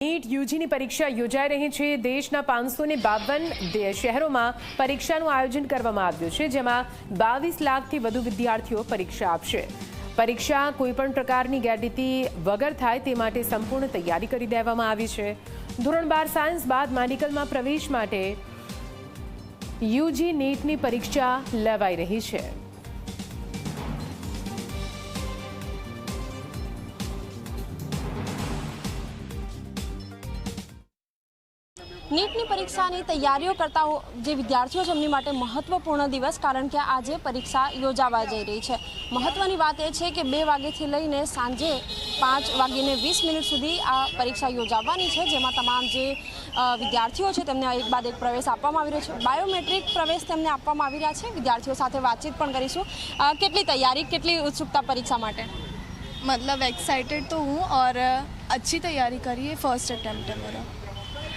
NEET યુજીની પરીક્ષા યોજાઈ રહી છે। દેશના 552 શહેરોમાં પરીક્ષાનું આયોજન કરવામાં આવ્યું છે, જેમાં 22 લાખથી વધુ વિદ્યાર્થીઓ પરીક્ષા આપશે। પરીક્ષા કોઈપણ પ્રકારની ગેરરીતિ વગર થાય તે માટે સંપૂર્ણ તૈયારી કરી દેવામાં આવી છે। ધોરણ 12 સાયન્સ બાદ મેડિકલમાં પ્રવેશ માટે યુજી નીટની પરીક્ષા લેવાઈ રહી છે। નીટની પરીક્ષાની તૈયારીઓ કરતા જે વિદ્યાર્થીઓ છે એમની માટે મહત્વપૂર્ણ દિવસ, કારણ કે આજે પરીક્ષા યોજાવા જઈ રહી છે। મહત્વની વાત એ છે કે 2 વાગ્યાથી લઈને સાંજે 5:20 સુધી આ પરીક્ષા યોજાવાની છે, જેમાં તમામ જે વિદ્યાર્થીઓ છે તેમને એક બાદ એક પ્રવેશ આપવામાં આવી રહ્યો છે। બાયોમેટ્રિક પ્રવેશ તેમને આપવામાં આવી રહ્યા છે। વિદ્યાર્થીઓ સાથે વાતચીત પણ કરીશું। કેટલી તૈયારી, કેટલી ઉત્સુકતા પરીક્ષા માટે? मतलब एक्साइटेड तो हूँ और अच्छी तैयारी करी है। फर्स्ट अटेम्प्ट है मेरा।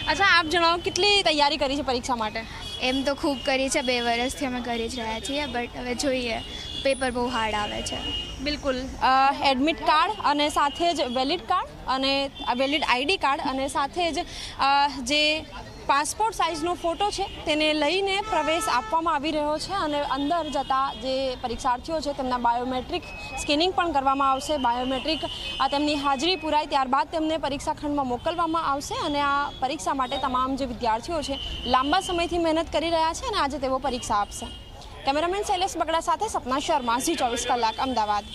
अच्छा, आप जણાવો કેટલી તૈયારી કરી છે પરીક્ષા માટે? એમ તો ખૂબ કરી છે, 2 વર્ષથી અમે કરી જ રહ્યા છીએ, બટ હવે જોઈએ, પેપર બહુ હાર્ડ આવે છે। બિલકુલ, એડમિટ કાર્ડ અને સાથે જ વેલિડ કાર્ડ અને વેલિડ આઈડી કાર્ડ અને સાથે જ જે પાસપોર્ટ સાઇઝનો ફોટો છે તેને લઈને પ્રવેશ આપવામાં આવી રહ્યો છે અને અંદર જતા જે પરીક્ષાર્થીઓ છે તેમના બાયોમેટ્રિક સ્કેનિંગ પણ કરવામાં આવશે। બાયોમેટ્રિક તેમની હાજરી પુરાય ત્યારબાદ તેમને પરીક્ષા ખંડમાં મોકલવામાં આવશે અને આ પરીક્ષા માટે તમામ જે વિદ્યાર્થીઓ છે લાંબા સમયથી મહેનત કરી રહ્યા છે અને આજે તેઓ પરીક્ષા આપશે। કેમેરામેન શૈલેષ બગડા સાથે સપના શર્મા, ઝી 24 કલાક, અમદાવાદ।